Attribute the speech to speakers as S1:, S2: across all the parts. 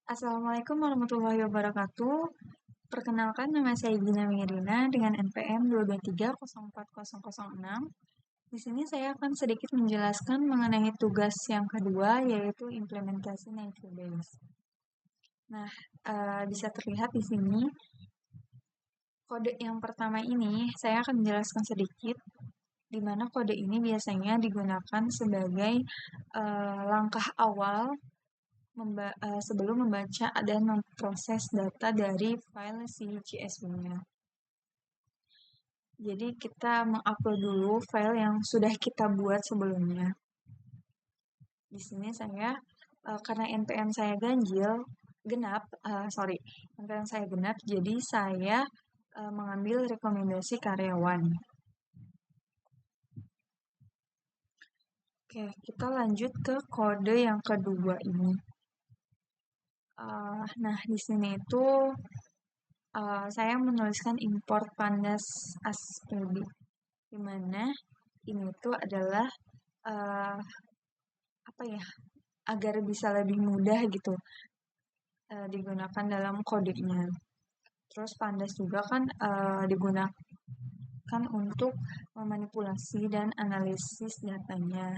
S1: Assalamualaikum warahmatullahi wabarakatuh. Perkenalkan, nama saya Gina Mirina dengan NPM 223040006. Di sini saya akan sedikit menjelaskan mengenai tugas yang kedua, yaitu implementasi native Base. Nah, bisa terlihat di sini kode yang pertama ini saya akan menjelaskan sedikit, di mana kode ini biasanya digunakan sebagai langkah awal sebelum membaca dan memproses data dari file si CSV-nya. Jadi kita mengupload dulu file yang sudah kita buat sebelumnya. Di sini saya karena NPM saya NPM saya genap, jadi saya mengambil rekomendasi karyawan. Oke, kita lanjut ke kode yang kedua ini. Nah, di sini itu saya menuliskan import pandas ASPB, di mana ini tuh adalah agar bisa lebih mudah gitu digunakan dalam kodenya. Terus pandas juga kan digunakan untuk memanipulasi dan analisis datanya,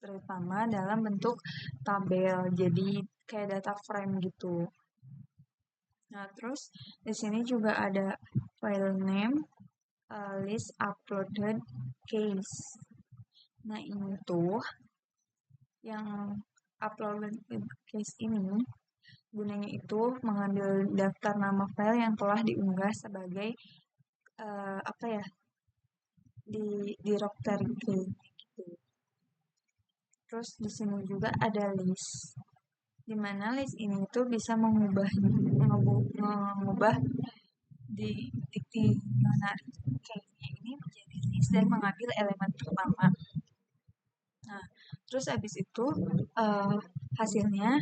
S1: terutama dalam bentuk tabel, jadi kayak data frame gitu. Nah, terus di sini juga ada file name, list uploaded case. Nah, ini tuh yang uploaded case ini gunanya itu mengambil daftar nama file yang telah diunggah sebagai di Rocktergy gitu. Terus di sini juga ada list, di mana list ini tuh bisa mengubah dictionary case-nya ini menjadi list dan mengambil elemen pertama. Nah, terus habis itu hasilnya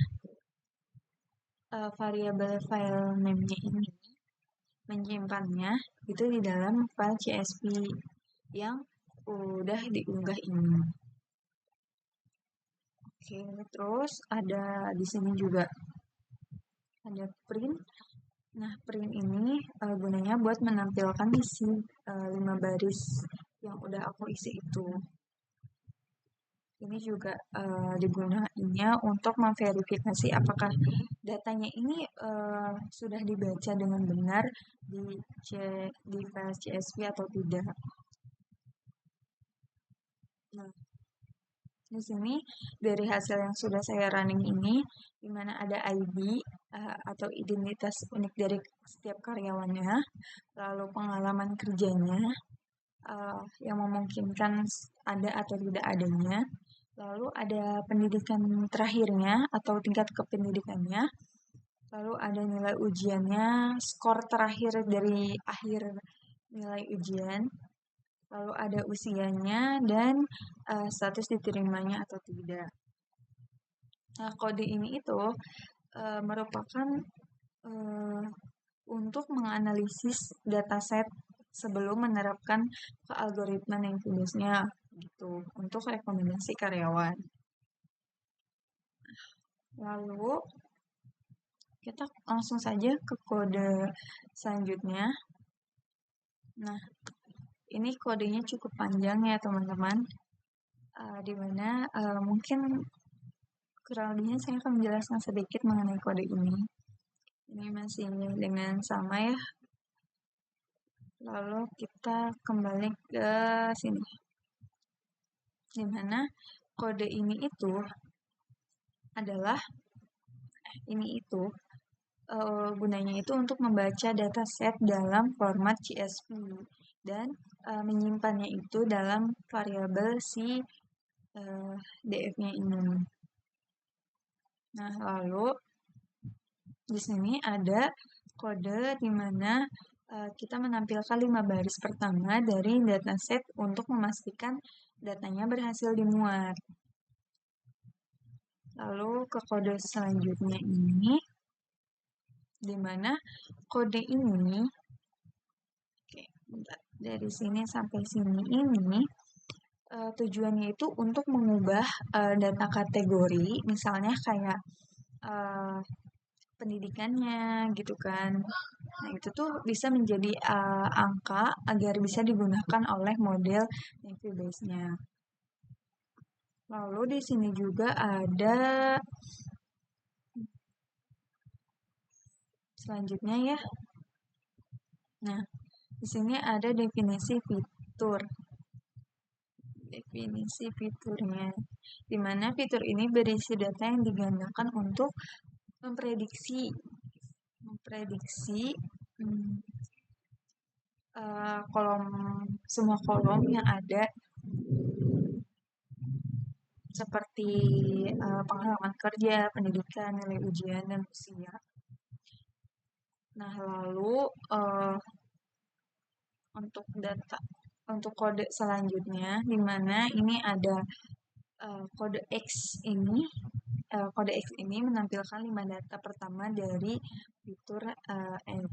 S1: variabel file name-nya ini menyimpannya itu di dalam file CSV yang udah diunggah ini. Oke, terus ada di sini juga ada print. Nah, print ini gunanya buat menampilkan isi 5 baris yang udah aku isi itu. Ini juga digunakannya untuk memverifikasi apakah datanya ini sudah dibaca dengan benar di file CSV atau tidak. Nah, di sini dari hasil yang sudah saya running ini, di mana ada ID atau identitas unik dari setiap karyawannya, lalu pengalaman kerjanya yang memungkinkan ada atau tidak adanya, lalu ada pendidikan terakhirnya atau tingkat kependidikannya, lalu ada nilai ujiannya, skor terakhir dari akhir nilai ujian, lalu ada usianya, dan status diterimanya atau tidak. Nah, kode ini itu merupakan untuk menganalisis dataset sebelum menerapkan ke algoritma Naviance-nya gitu untuk rekomendasi karyawan. Lalu kita langsung saja ke kode selanjutnya. Nah, ini kodenya cukup panjang ya teman-teman, di mana mungkin kurang lebihnya saya akan menjelaskan sedikit mengenai kode ini. Ini masih dengan sama ya. Lalu kita kembali ke sini, di mana kode ini itu adalah gunanya itu untuk membaca dataset dalam format CSV dan menyimpannya itu dalam variabel si df-nya ini. Nah, lalu di sini ada kode di mana kita menampilkan 5 baris pertama dari dataset untuk memastikan datanya berhasil dimuat. Lalu ke kode selanjutnya ini, di mana kode ini, dari sini sampai sini ini, tujuannya itu untuk mengubah data kategori, misalnya kayak pendidikannya gitu kan. Nah, itu tuh bisa menjadi angka agar bisa digunakan oleh model Navy Base-nya. Lalu di sini juga ada selanjutnya ya. Nah, di sini ada definisi fitur. Definisi fiturnya, di mana fitur ini berisi data yang digunakan untuk memprediksi hmm, kolom semua kolom yang ada seperti pengalaman kerja, pendidikan, nilai ujian, dan usia. Nah, lalu untuk data untuk kode selanjutnya, di mana ini ada kode X ini menampilkan 5 data pertama dari fitur X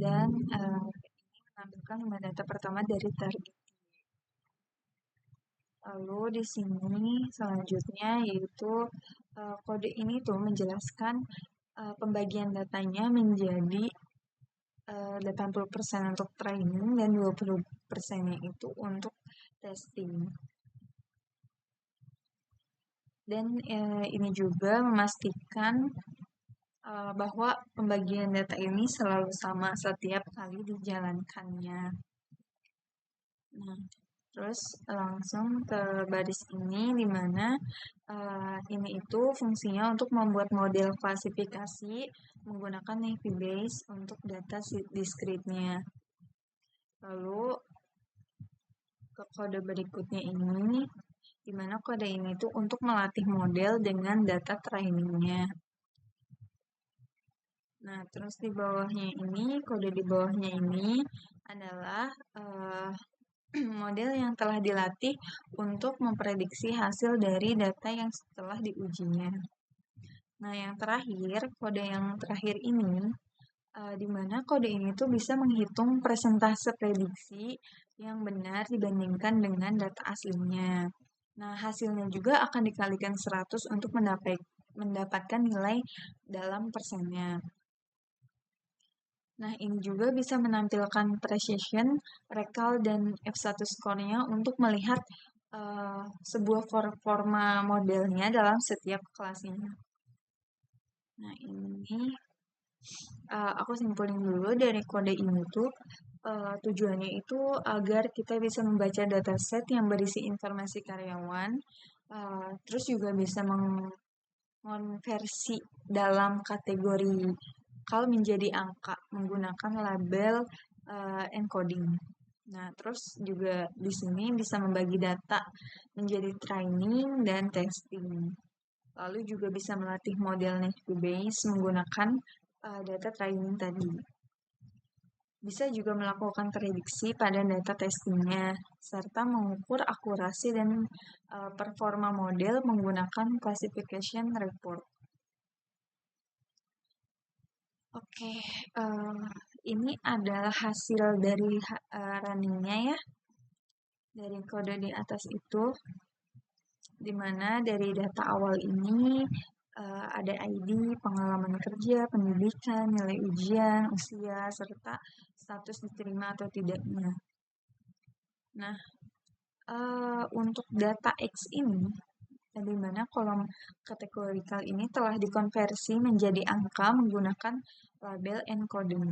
S1: dan ini menampilkan 5 data pertama dari target. Lalu di sini selanjutnya yaitu kode ini tuh menjelaskan pembagian datanya menjadi 80% untuk training dan 20%-nya itu untuk testing. Dan ini juga memastikan bahwa pembagian data ini selalu sama setiap kali dijalankannya. Nah, terus langsung ke baris ini di mana ini itu fungsinya untuk membuat model klasifikasi menggunakan Navy Base untuk data discrete-nya. Lalu ke kode berikutnya ini, di mana kode ini itu untuk melatih model dengan data trainingnya. Nah, terus di bawahnya ini, kode di bawahnya ini adalah model yang telah dilatih untuk memprediksi hasil dari data yang setelah diujinya. Nah, yang terakhir, kode yang terakhir ini, di mana kode ini tuh bisa menghitung persentase prediksi yang benar dibandingkan dengan data aslinya. Nah, hasilnya juga akan dikalikan 100 untuk mendapatkan nilai dalam persennya. Nah, ini juga bisa menampilkan precision, recall, dan F1 score-nya untuk melihat sebuah performa modelnya dalam setiap kelasnya. Nah, ini aku simpulin dulu dari kode ini tuh tujuannya itu agar kita bisa membaca dataset yang berisi informasi karyawan, terus juga bisa mengonversi dalam kategori kal menjadi angka menggunakan label encoding. Nah, terus juga di sini bisa membagi data menjadi training dan testing. Lalu juga bisa melatih model Navy Base menggunakan data training tadi. Bisa juga melakukan prediksi pada data testingnya, serta mengukur akurasi dan performa model menggunakan classification report. Oke, ini adalah hasil dari runningnya ya, dari kode di atas itu, di mana dari data awal ini ada ID, pengalaman kerja, pendidikan, nilai ujian, usia, serta status diterima atau tidaknya. Nah, untuk data X ini, di mana kolom kategorikal ini telah dikonversi menjadi angka menggunakan label encoding.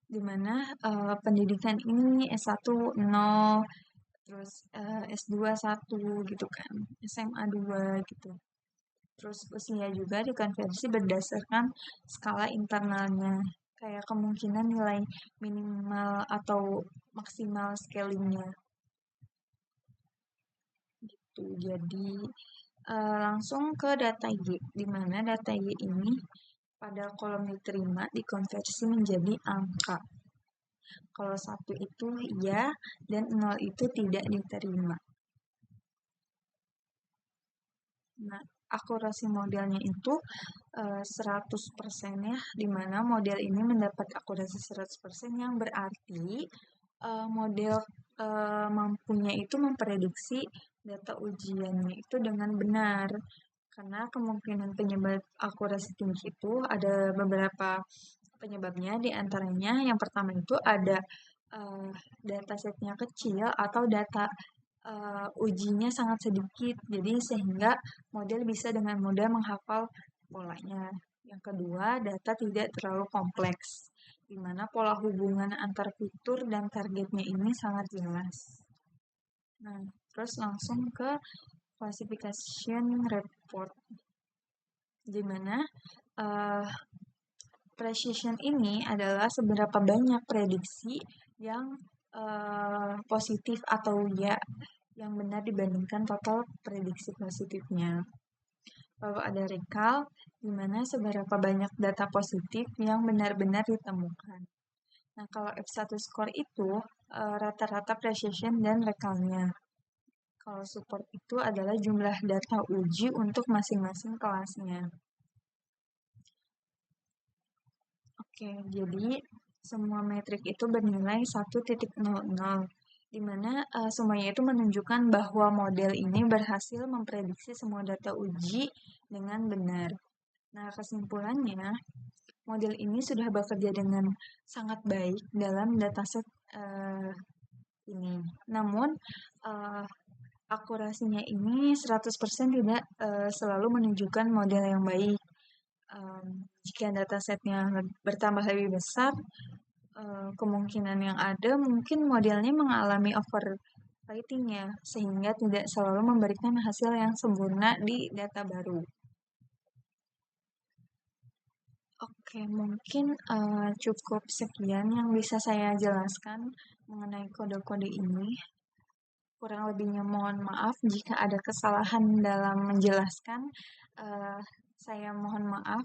S1: Di mana pendidikan ini S1 0, terus S2 1 gitu kan, SMA 2 gitu. Terus usia juga dikonversi berdasarkan skala internalnya, kayak kemungkinan nilai minimal atau maksimal scalingnya. Gitu. Jadi langsung ke data Y, di mana data Y ini pada kolom diterima dikonversi menjadi angka. Kalau 1 itu iya dan 0 itu tidak diterima. Nah, akurasi modelnya itu 100% ya, di mana model ini mendapat akurasi 100% yang berarti model mampunya itu memprediksi data ujiannya itu dengan benar. Karena kemungkinan penyebab akurasi tinggi itu ada beberapa penyebabnya, di antaranya yang pertama itu ada uh, datasetnya kecil atau data ujinya sangat sedikit, jadi sehingga model bisa dengan mudah menghafal polanya. Yang kedua, data tidak terlalu kompleks, di mana pola hubungan antar fitur dan targetnya ini sangat jelas. Nah, terus langsung ke classification report, di mana uh, precision ini adalah seberapa banyak prediksi yang positif atau ya yang benar dibandingkan total prediksi positifnya. Lalu ada recall, di mana seberapa banyak data positif yang benar-benar ditemukan. Nah, kalau F1 score itu rata-rata precision dan recall-nya. Kalau support itu adalah jumlah data uji untuk masing-masing kelasnya. Oke, jadi semua metrik itu bernilai 1.00, di mana semuanya itu menunjukkan bahwa model ini berhasil memprediksi semua data uji dengan benar. Nah, kesimpulannya, model ini sudah bekerja dengan sangat baik dalam dataset ini. Namun, uh, akurasinya ini 100% tidak selalu menunjukkan model yang baik. Jika datasetnya bertambah lebih besar, kemungkinan yang ada mungkin modelnya mengalami overfitting ya, sehingga tidak selalu memberikan hasil yang sempurna di data baru. Oke, mungkin cukup sekian yang bisa saya jelaskan mengenai kode-kode ini. Kurang lebihnya mohon maaf jika ada kesalahan dalam menjelaskan. Uh, saya mohon maaf.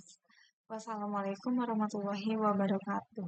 S1: Wassalamualaikum warahmatullahi wabarakatuh.